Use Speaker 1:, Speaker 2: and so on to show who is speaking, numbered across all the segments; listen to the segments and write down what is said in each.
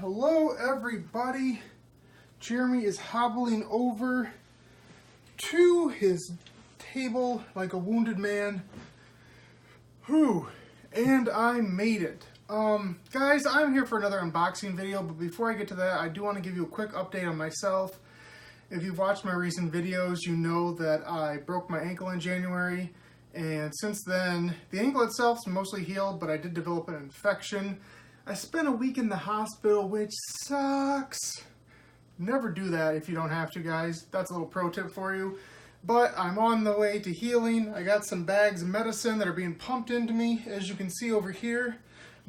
Speaker 1: Hello everybody. Jeremy is hobbling over to his table like a wounded man. And I made it. Guys, I'm here for another unboxing video, but before I get to that, I do want to give you a quick update on myself. If you've watched my recent videos, you know that I broke my ankle in January, and since then, the ankle itself is mostly healed, but I did develop an infection. I spent a week in the hospital, which sucks. Never do that if you don't have to, guys. That's a little pro tip for you. But I'm on the way to healing. I got some bags of medicine that are being pumped into me, as you can see over here.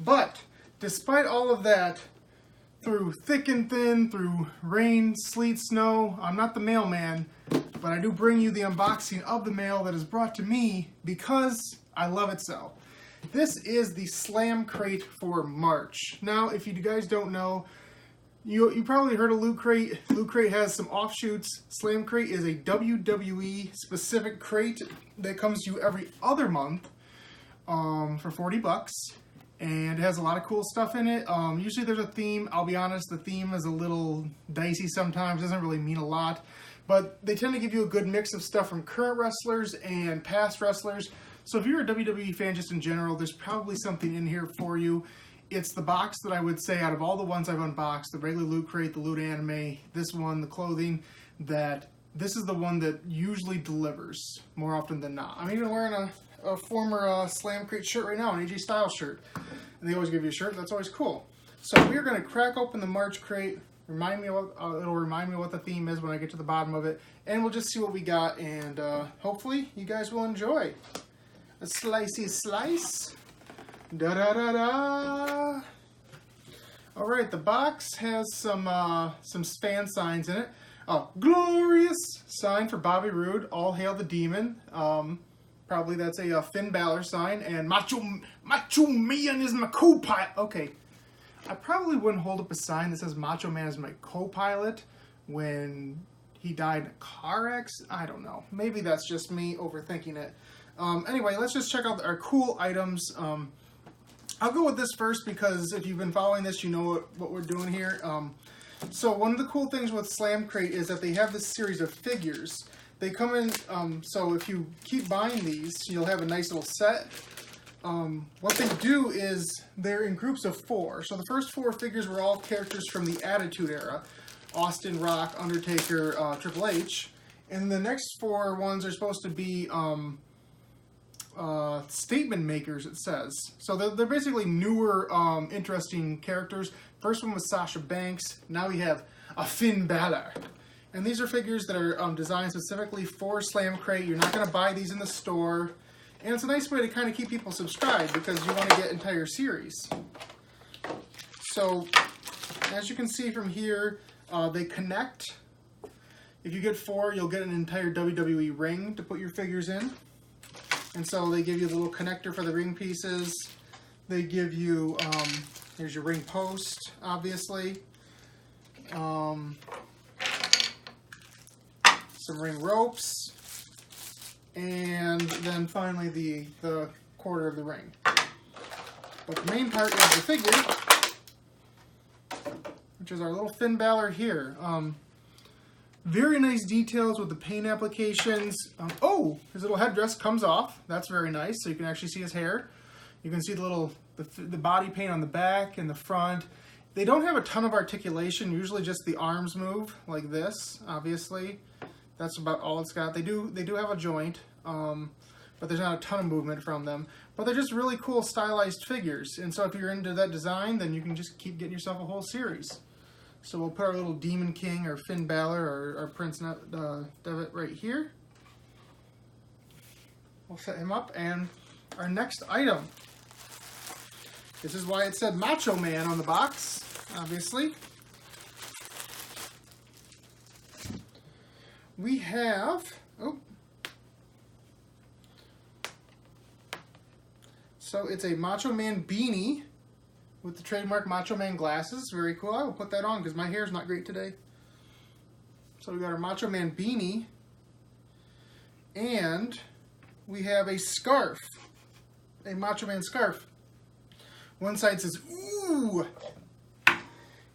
Speaker 1: But despite all of that, through thick and thin, through rain, sleet, snow, I'm not the mailman, but I do bring you the unboxing of the mail that is brought to me because I love it so. This is the Slam Crate for March. Now, if you guys don't know, you probably heard of Loot Crate. Loot Crate has some offshoots. Slam Crate is a WWE specific crate that comes to you every other month for 40 bucks. And it has a lot of cool stuff in it. Usually there's a theme. I'll be honest, the theme is a little dicey sometimes. It doesn't really mean a lot. But they tend to give you a good mix of stuff from current wrestlers and past wrestlers. So if you're a WWE fan just in general, there's probably something in here for you. It's the box that I would say out of all the ones I've unboxed, the regular Loot Crate, the Loot Anime, this one, the clothing, that this is the one that usually delivers more often than not. I'm even wearing a former Slam Crate shirt right now, an AJ Styles shirt. And they always give you a shirt. That's always cool. So we're going to crack open the March crate. It'll remind me what the theme is when I get to the bottom of it. And we'll just see what we got. And hopefully you guys will enjoy. A slicey slice. Da-da-da-da. Alright, the box has some fan signs in it. Glorious sign for Bobby Roode. All hail the demon. Probably that's a Finn Balor sign. And Macho Man is my co-pilot. Okay, I probably wouldn't hold up a sign that says Macho Man is my co-pilot when he died in a car accident. I don't know. Maybe that's just me overthinking it. Anyway, let's just check out our cool items. I'll go with this first because if you've been following this, you know what we're doing here. So one of the cool things with Slam Crate is that they have this series of figures. They come in, so if you keep buying these, you'll have a nice little set. What they do is they're in groups of 4. So the first 4 figures were all characters from the Attitude Era. Austin, Rock, Undertaker, Triple H. And the next 4 ones are supposed to be statement makers, it says. So they're basically newer, interesting characters. First one was Sasha Banks. Now we have a Finn Balor. And these are figures that are designed specifically for Slam Crate. You're not going to buy these in the store. And it's a nice way to kind of keep people subscribed because you want to get entire series. So, as you can see from here, they connect. If you get 4, you'll get an entire WWE ring to put your figures in. And so they give you the little connector for the ring pieces. They give you, here's your ring post, obviously. Some ring ropes. And then finally the quarter of the ring. But the main part is the figure, which is our little Finn Balor here. Very nice details with the paint applications. His little headdress comes off. That's very nice. So you can actually see his hair. You can see the body paint on the back and the front. They don't have a ton of articulation. Usually just the arms move like this, obviously. That's about all it's got. They do have a joint, but there's not a ton of movement from them. But they're just really cool stylized figures. And so if you're into that design, then you can just keep getting yourself a whole series. So we'll put our little Demon King, or Finn Balor, or Prince Devitt right here. We'll set him up. And our next item. This is why it said Macho Man on the box, obviously. We have... So it's a Macho Man beanie with the trademark Macho Man glasses. Very cool. I will put that on because my hair's not great today. So we got our Macho Man beanie. And we have a scarf. A Macho Man scarf. One side says, ooh.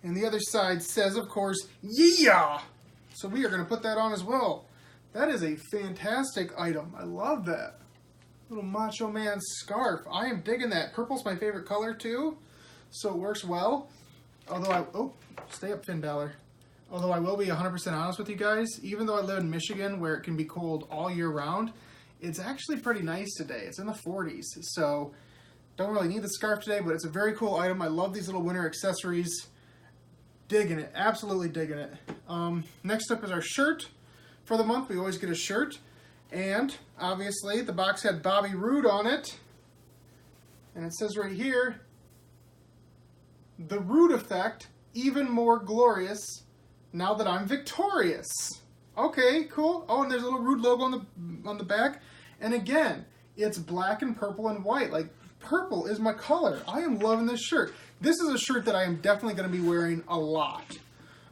Speaker 1: And the other side says, of course, yeah! So we are going to put that on as well. That is a fantastic item. I love that. Little Macho Man scarf. I am digging that. Purple's my favorite color too, so it works well. Although stay up, Finn Balor. Although I will be 100% honest with you guys, even though I live in Michigan where it can be cold all year round, it's actually pretty nice today. It's in the 40s, so don't really need the scarf today, but it's a very cool item. I love these little winter accessories. Digging it. Absolutely digging it. Next up is our shirt. For the month, we always get a shirt. And, obviously, the box had Bobby Roode on it. And it says right here, the Roode effect, even more glorious now that I'm victorious. Okay, cool. Oh, and there's a little Roode logo on the back. And again, it's black and purple and white. Like, purple is my color. I am loving this shirt. This is a shirt that I am definitely going to be wearing a lot.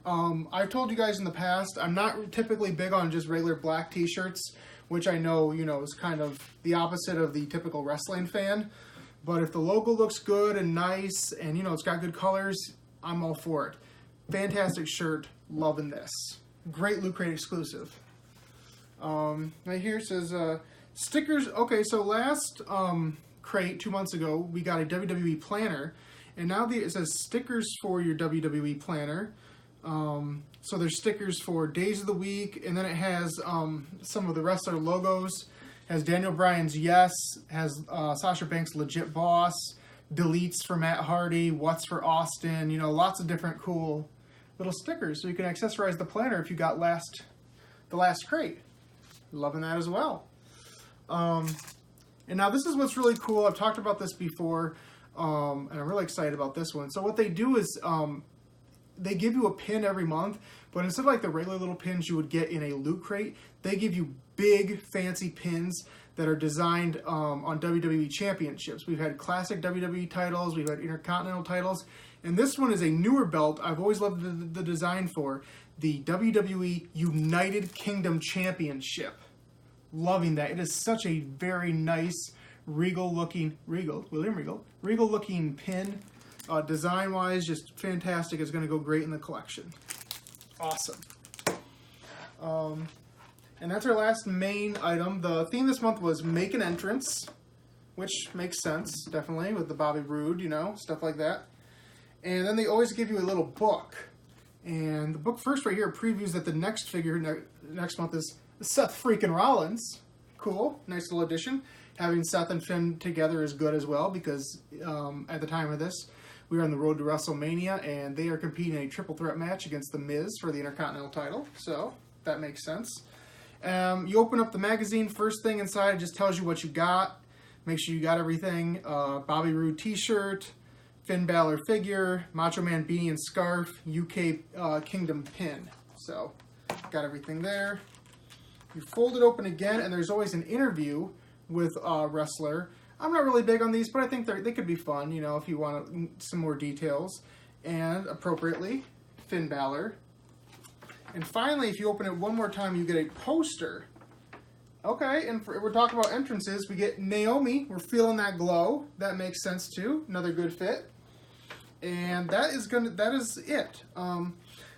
Speaker 1: I've told you guys in the past, I'm not typically big on just regular black t-shirts, which I know, is kind of the opposite of the typical wrestling fan. But if the logo looks good and nice and, it's got good colors, I'm all for it. Fantastic shirt. Loving this. Great Loot Crate exclusive. Right here it says, stickers. Okay, so last crate 2 months ago, we got a WWE planner. And now it says stickers for your WWE planner. So there's stickers for days of the week, and then it has some of the wrestler logos. It has Daniel Bryan's Yes, has Sasha Banks' Legit Boss, deletes for Matt Hardy, what's for Austin, lots of different cool little stickers. So you can accessorize the planner if you got the last crate. Loving that as well. And now this is what's really cool. I've talked about this before, and I'm really excited about this one. So what they do is they give you a pin every month, but instead of like the regular little pins you would get in a Loot Crate, they give you big fancy pins that are designed on WWE championships. We've had classic WWE titles, we've had Intercontinental titles, and this one is a newer belt I've always loved the design for, the WWE United Kingdom Championship. Loving that. It is such a very nice, William Regal looking pin. Design-wise, just fantastic. It's going to go great in the collection. Awesome. And that's our last main item. The theme this month was Make an Entrance, which makes sense, definitely, with the Bobby Roode, stuff like that. And then they always give you a little book. And the book first right here previews that the next figure next month is Seth freaking Rollins. Cool. Nice little addition. Having Seth and Finn together is good as well, because at the time of this, we are on the road to WrestleMania, and they are competing in a triple threat match against The Miz for the Intercontinental title. So that makes sense. You open up the magazine, first thing inside, it just tells you what you got. Make sure you got everything. Bobby Roode t-shirt, Finn Balor figure, Macho Man beanie and scarf, UK Kingdom pin. So got everything there. You fold it open again, and there's always an interview with a wrestler. I'm not really big on these, but I think they could be fun, if you want some more details. And appropriately, Finn Balor. And finally, if you open it one more time, you get a poster. Okay, and we're talking about entrances. We get Naomi. We're feeling that glow. That makes sense too. Another good fit. And that is it.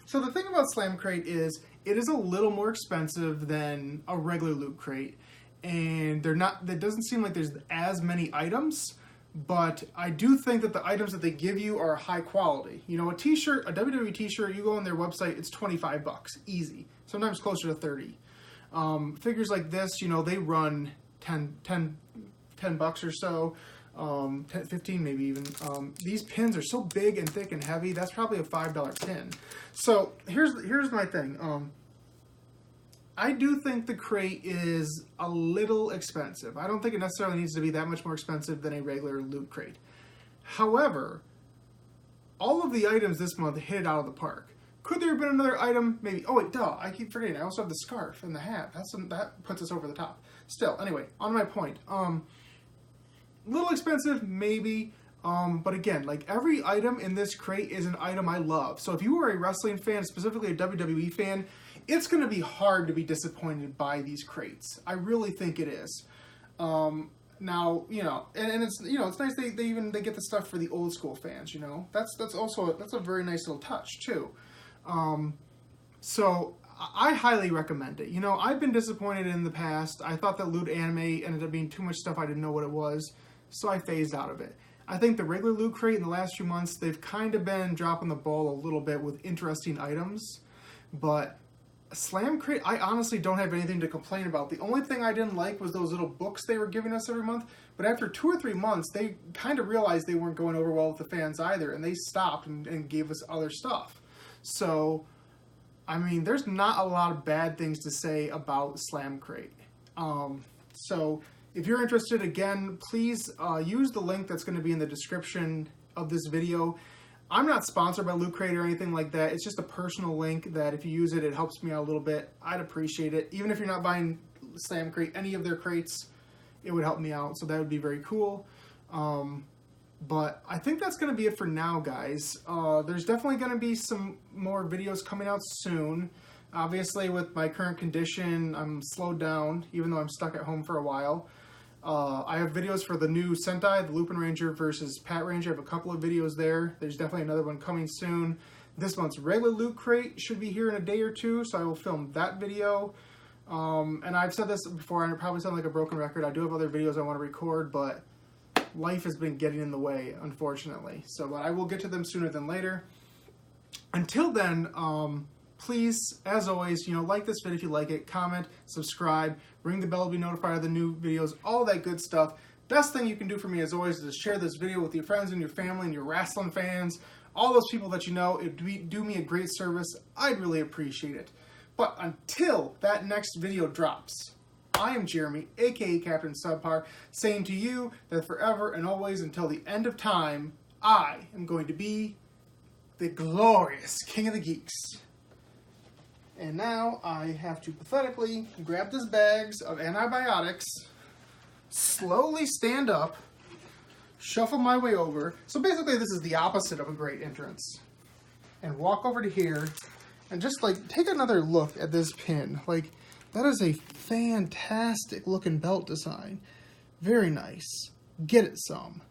Speaker 1: So the thing about Slam Crate is it is a little more expensive than a regular Loot Crate. And it doesn't seem like there's as many items, but I do think that the items that they give you are high quality. A t-shirt, a WWE t-shirt, you go on their website, it's $25, easy. Sometimes closer to 30. Figures like this, they run 10 bucks or so, 10, 15 maybe even. These pins are so big and thick and heavy, that's probably a $5 pin. So here's my thing. I do think the crate is a little expensive. I don't think it necessarily needs to be that much more expensive than a regular Loot Crate. However, all of the items this month hit it out of the park. Could there have been another item? Maybe. Oh wait, duh, I keep forgetting. I also have the scarf and the hat. That puts us over the top. Still, anyway, on my point. Little expensive, maybe. But again, like every item in this crate is an item I love. So if you are a wrestling fan, specifically a WWE fan, it's going to be hard to be disappointed by these crates. I really think it is. Now, you know, and it's, you know, it's nice they get the stuff for the old school fans, you know. That's also, that's a very nice little touch, too. So I highly recommend it. You know, I've been disappointed in the past. I thought that Loot Anime ended up being too much stuff I didn't know what it was, so I phased out of it. I think the regular Loot Crate in the last few months, they've kind of been dropping the ball a little bit with interesting items, but Slam Crate, I honestly don't have anything to complain about. The only thing I didn't like was those little books they were giving us every month, but after 2 or 3 months, they kind of realized they weren't going over well with the fans either, and they stopped and gave us other stuff. So, I mean, there's not a lot of bad things to say about Slam Crate. So, if you're interested, again, please use the link that's going to be in the description of this video. I'm not sponsored by Loot Crate or anything like that. It's just a personal link that if you use it, it helps me out a little bit. I'd appreciate it. Even if you're not buying Slam Crate, any of their crates, it would help me out. So that would be very cool. But I think that's going to be it for now, guys. There's definitely going to be some more videos coming out soon. Obviously, with my current condition, I'm slowed down, even though I'm stuck at home for a while. I have videos for the new Sentai, the Lupin Ranger versus Pat Ranger. I have a couple of videos there. There's definitely another one coming soon. This month's regular Loot Crate should be here in a day or two, so I will film that video. And I've said this before, and I probably sound like a broken record. I do have other videos I want to record, but life has been getting in the way, unfortunately. So, but I will get to them sooner than later. Until then, please, as always, you know, like this video if you like it, comment, subscribe, ring the bell to be notified of the new videos, all that good stuff. Best thing you can do for me, as always, is share this video with your friends and your family and your wrestling fans, all those people that you know. It would do me a great service. I'd really appreciate it. But until that next video drops, I am Jeremy, aka Captain Subpar, saying to you that forever and always until the end of time, I am going to be the glorious King of the Geeks. And now I have to pathetically grab these bags of antibiotics, slowly stand up, shuffle my way over. So basically this is the opposite of a great entrance. And walk over to here and just like take another look at this pin. Like, that is a fantastic looking belt design. Very nice. Get it some.